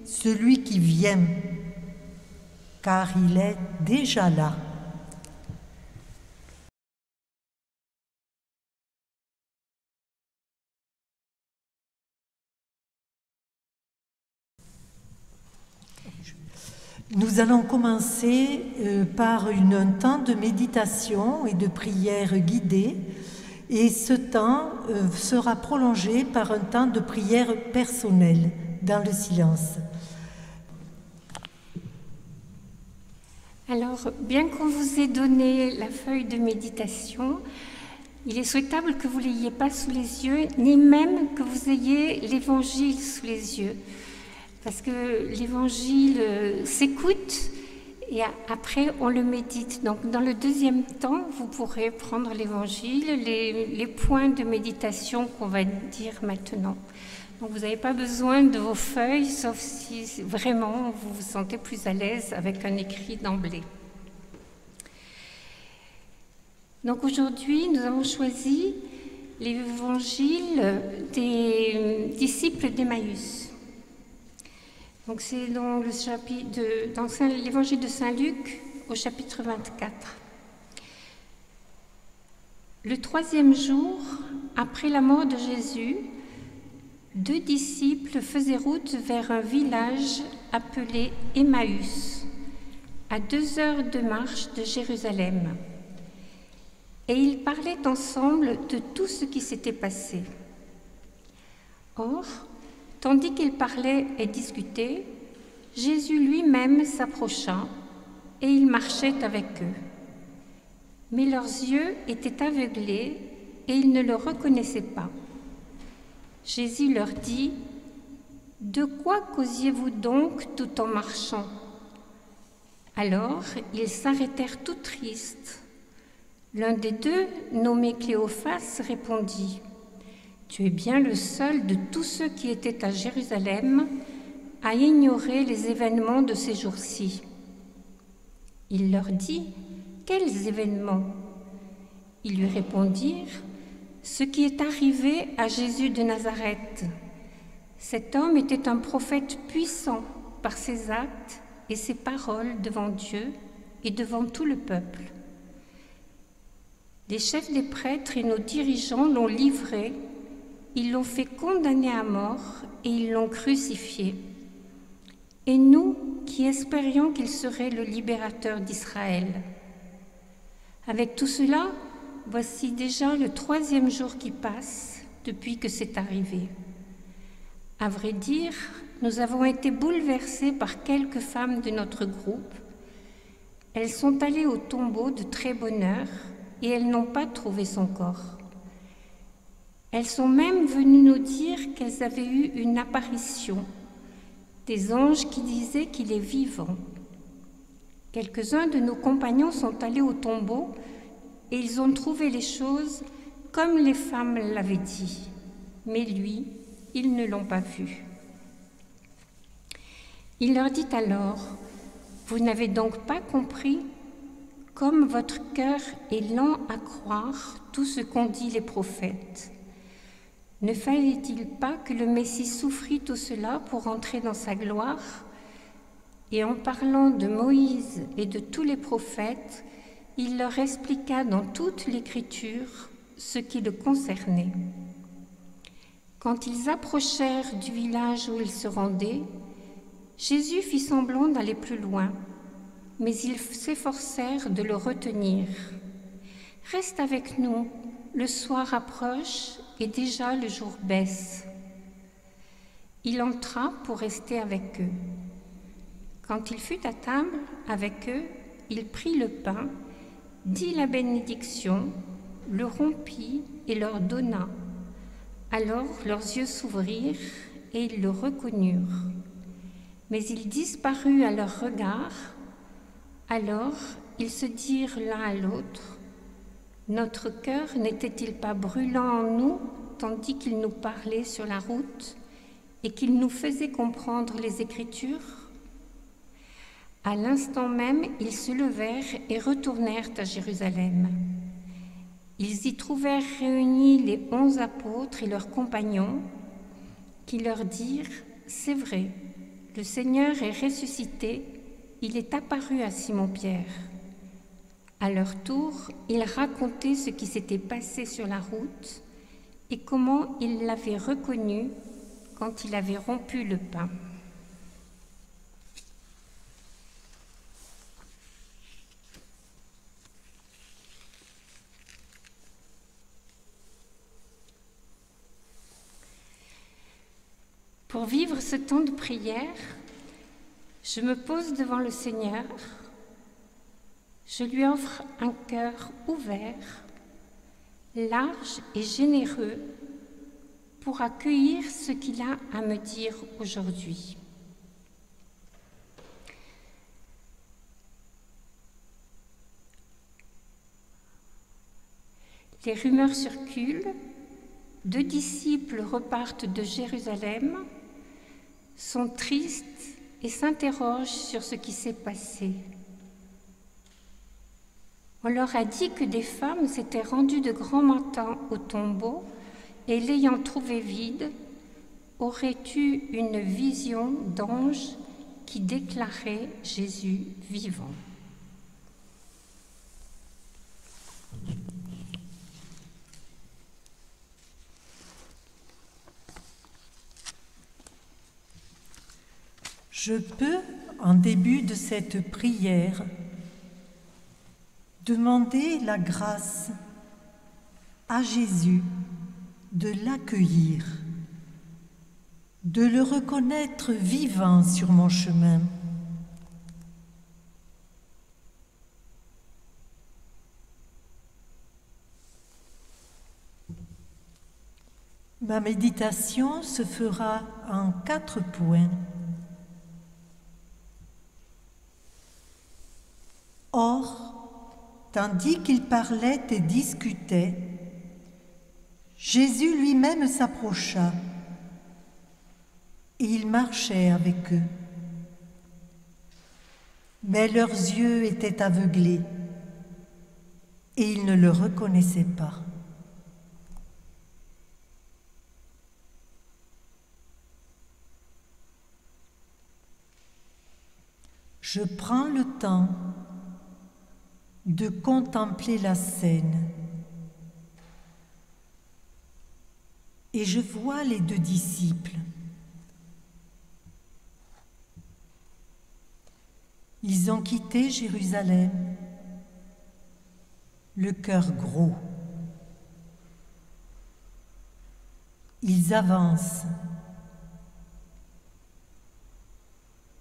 Speaker 2: celui qui vient, car il est déjà là. » Nous allons commencer par un temps de méditation et de prière guidée, et ce temps sera prolongé par un temps de prière personnelle dans le silence.
Speaker 1: Alors, bien qu'on vous ait donné la feuille de méditation, il est souhaitable que vous ne l'ayez pas sous les yeux, ni même que vous ayez l'Évangile sous les yeux. Parce que l'Évangile s'écoute et après on le médite. Donc dans le deuxième temps, vous pourrez prendre l'Évangile, les points de méditation qu'on va dire maintenant. Donc vous n'avez pas besoin de vos feuilles, sauf si vraiment vous vous sentez plus à l'aise avec un écrit d'emblée. Donc aujourd'hui, nous avons choisi l'Évangile des disciples d'Emmaüs. Donc c'est dans l'évangile de Saint Luc au chapitre 24. Le 3e jour, après la mort de Jésus, 2 disciples faisaient route vers un village appelé Emmaüs, à 2 heures de marche de Jérusalem. Et ils parlaient ensemble de tout ce qui s'était passé. Or, tandis qu'ils parlaient et discutaient, Jésus lui-même s'approcha et il marchait avec eux. Mais leurs yeux étaient aveuglés et ils ne le reconnaissaient pas. Jésus leur dit : « De quoi causiez-vous donc tout en marchant ? » Alors ils s'arrêtèrent tout tristes. L'un des 2, nommé Cléophas, répondit : « Tu es bien le seul de tous ceux qui étaient à Jérusalem à ignorer les événements de ces jours-ci. » Il leur dit : « Quels événements ? » Ils lui répondirent : « Ce qui est arrivé à Jésus de Nazareth. Cet homme était un prophète puissant par ses actes et ses paroles devant Dieu et devant tout le peuple. Les chefs des prêtres et nos dirigeants l'ont livré, ils l'ont fait condamner à mort et ils l'ont crucifié. Et nous, qui espérions qu'il serait le libérateur d'Israël. Avec tout cela, voici déjà le 3e jour qui passe depuis que c'est arrivé. À vrai dire, nous avons été bouleversés par quelques femmes de notre groupe. Elles sont allées au tombeau de très bonne heure et elles n'ont pas trouvé son corps. Elles sont même venues nous dire qu'elles avaient eu une apparition, des anges qui disaient qu'il est vivant. Quelques-uns de nos compagnons sont allés au tombeau et ils ont trouvé les choses comme les femmes l'avaient dit. Mais lui, ils ne l'ont pas vu. Il leur dit alors : « Vous n'avez donc pas compris ? Comme votre cœur est lent à croire tout ce qu'ont dit les prophètes. Ne fallait-il pas que le Messie souffrit tout cela pour entrer dans sa gloire ? » Et en parlant de Moïse et de tous les prophètes, il leur expliqua dans toute l'Écriture ce qui le concernait. Quand ils approchèrent du village où ils se rendaient, Jésus fit semblant d'aller plus loin, mais ils s'efforcèrent de le retenir. « Reste avec nous, le soir approche et déjà le jour baisse. » Il entra pour rester avec eux. Quand il fut à table avec eux, il prit le pain, dit la bénédiction, le rompit et leur donna. Alors leurs yeux s'ouvrirent et ils le reconnurent. Mais il disparut à leur regard. Alors ils se dirent l'un à l'autre : « Notre cœur n'était-il pas brûlant en nous tandis qu'il nous parlait sur la route et qu'il nous faisait comprendre les Écritures ?» À l'instant même, ils se levèrent et retournèrent à Jérusalem. Ils y trouvèrent réunis les 11 apôtres et leurs compagnons, qui leur dirent : « C'est vrai, le Seigneur est ressuscité, il est apparu à Simon-Pierre. » À leur tour, ils racontaient ce qui s'était passé sur la route et comment ils l'avaient reconnu quand il avait rompu le pain. Pour vivre ce temps de prière, je me pose devant le Seigneur, je lui offre un cœur ouvert, large et généreux pour accueillir ce qu'il a à me dire aujourd'hui. Les rumeurs circulent, 2 disciples repartent de Jérusalem, sont tristes et s'interrogent sur ce qui s'est passé. On leur a dit que des femmes s'étaient rendues de grand matin au tombeau et l'ayant trouvé vide, aurait eu une vision d'ange qui déclarait Jésus vivant.
Speaker 2: Je peux, en début de cette prière, demander la grâce à Jésus de l'accueillir, de le reconnaître vivant sur mon chemin. Ma méditation se fera en 4 points. Or, tandis qu'ils parlaient et discutaient, Jésus lui-même s'approcha et il marchait avec eux. Mais leurs yeux étaient aveuglés et ils ne le reconnaissaient pas. Je prends le temps de contempler la scène et je vois les 2 disciples. Ils ont quitté Jérusalem, le cœur gros. Ils avancent.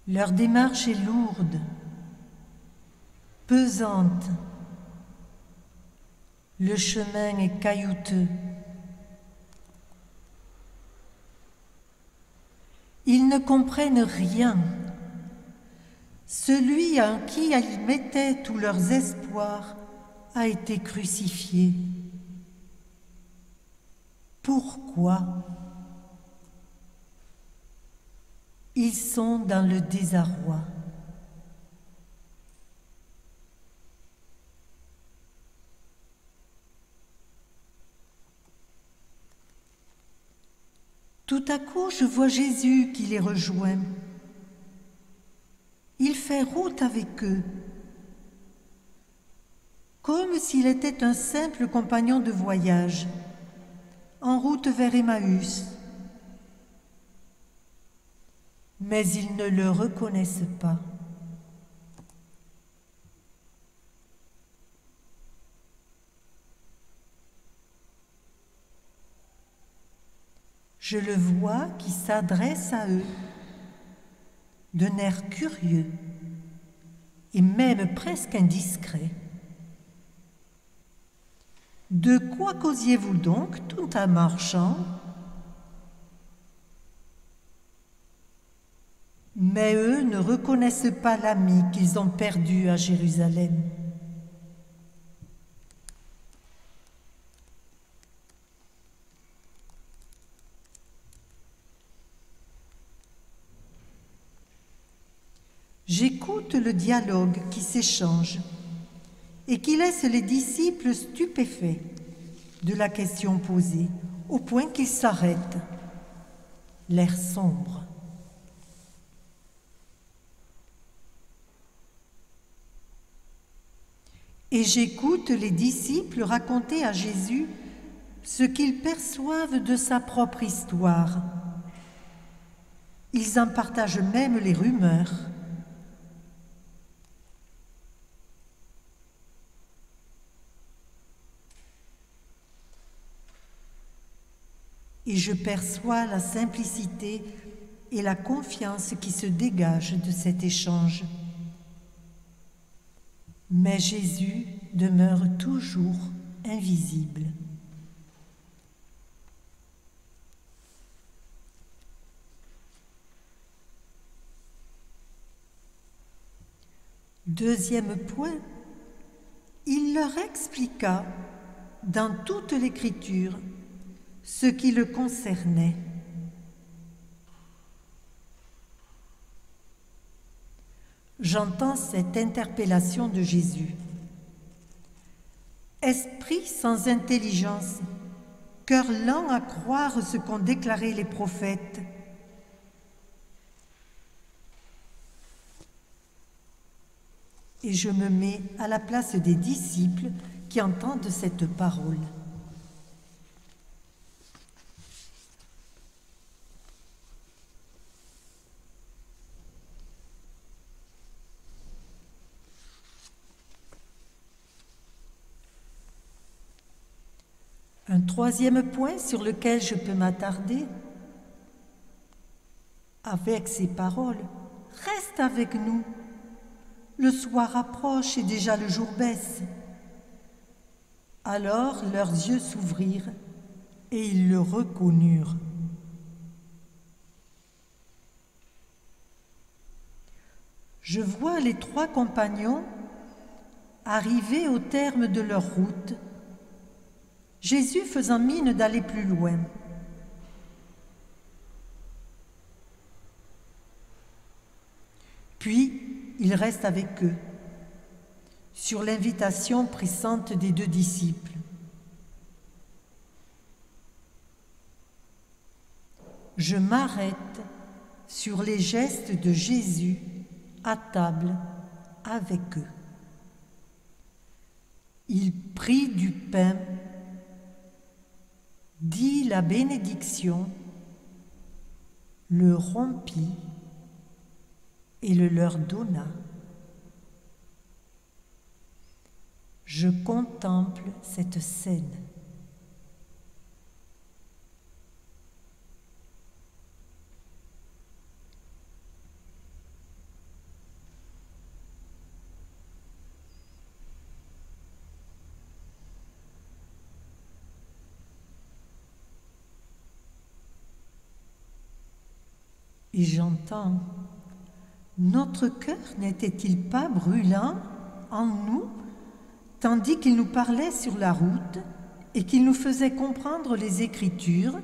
Speaker 2: Leur démarche est lourde, pesante. Le chemin est caillouteux. Ils ne comprennent rien. Celui en qui ils mettaient tous leurs espoirs a été crucifié. Pourquoi? Ils sont dans le désarroi. Tout à coup, je vois Jésus qui les rejoint. Il fait route avec eux, comme s'il était un simple compagnon de voyage, en route vers Emmaüs. Mais ils ne le reconnaissent pas. Je le vois qui s'adresse à eux d'un air curieux et même presque indiscret. « De quoi causiez-vous donc tout en marchant ?» Mais eux ne reconnaissent pas l'ami qu'ils ont perdu à Jérusalem. J'écoute le dialogue qui s'échange et qui laisse les disciples stupéfaits de la question posée, au point qu'ils s'arrêtent, l'air sombre. Et j'écoute les disciples raconter à Jésus ce qu'ils perçoivent de sa propre histoire. Ils en partagent même les rumeurs. Et je perçois la simplicité et la confiance qui se dégagent de cet échange. Mais Jésus demeure toujours invisible. Deuxième point, il leur expliqua dans toute l'Écriture ce qui le concernait. J'entends cette interpellation de Jésus. Esprit sans intelligence, cœur lent à croire ce qu'ont déclaré les prophètes. Et je me mets à la place des disciples qui entendent cette parole. Un troisième point sur lequel je peux m'attarder, avec ces paroles, reste avec nous. Le soir approche et déjà le jour baisse. Alors leurs yeux s'ouvrirent et ils le reconnurent. Je vois les trois compagnons arriver au terme de leur route, Jésus faisant mine d'aller plus loin. Puis, il reste avec eux, sur l'invitation pressante des deux disciples. Je m'arrête sur les gestes de Jésus à table avec eux. Il prit du pain, dit la bénédiction, le rompit et le leur donna. Je contemple cette scène. Et j'entends, notre cœur n'était-il pas brûlant en nous, tandis qu'il nous parlait sur la route et qu'il nous faisait comprendre les Écritures?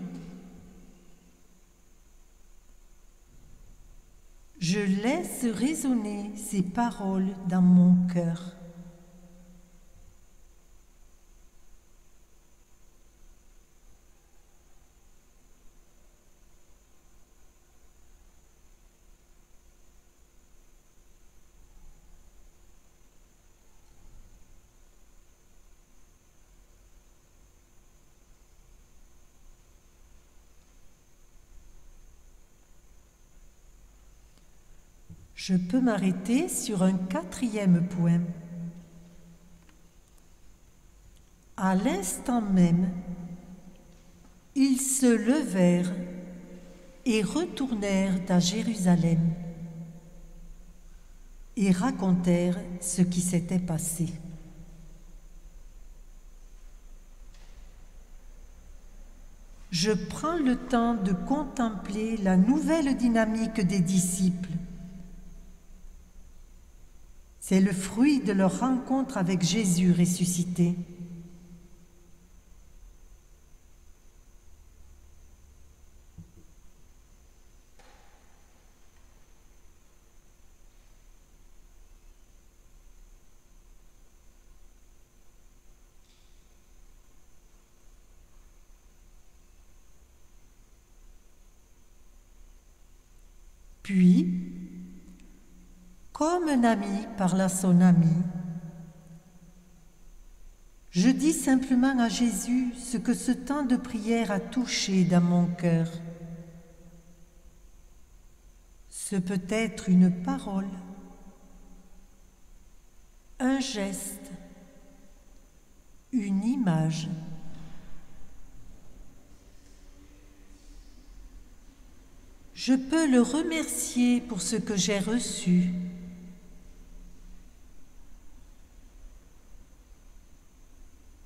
Speaker 2: Je laisse résonner ces paroles dans mon cœur. Je peux m'arrêter sur un quatrième point. À l'instant même, ils se levèrent et retournèrent à Jérusalem et racontèrent ce qui s'était passé. Je prends le temps de contempler la nouvelle dynamique des disciples. C'est le fruit de leur rencontre avec Jésus ressuscité. Puis, comme un ami parle à son ami, je dis simplement à Jésus ce que ce temps de prière a touché dans mon cœur. Ce peut être une parole, un geste, une image. Je peux le remercier pour ce que j'ai reçu.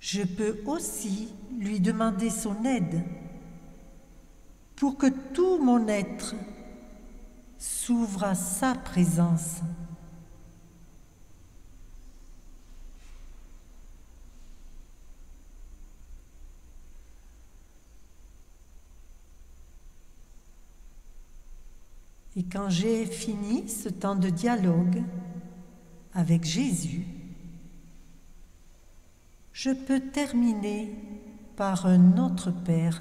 Speaker 2: Je peux aussi lui demander son aide pour que tout mon être s'ouvre à sa présence. Et quand j'ai fini ce temps de dialogue avec Jésus, je peux terminer par un autre Père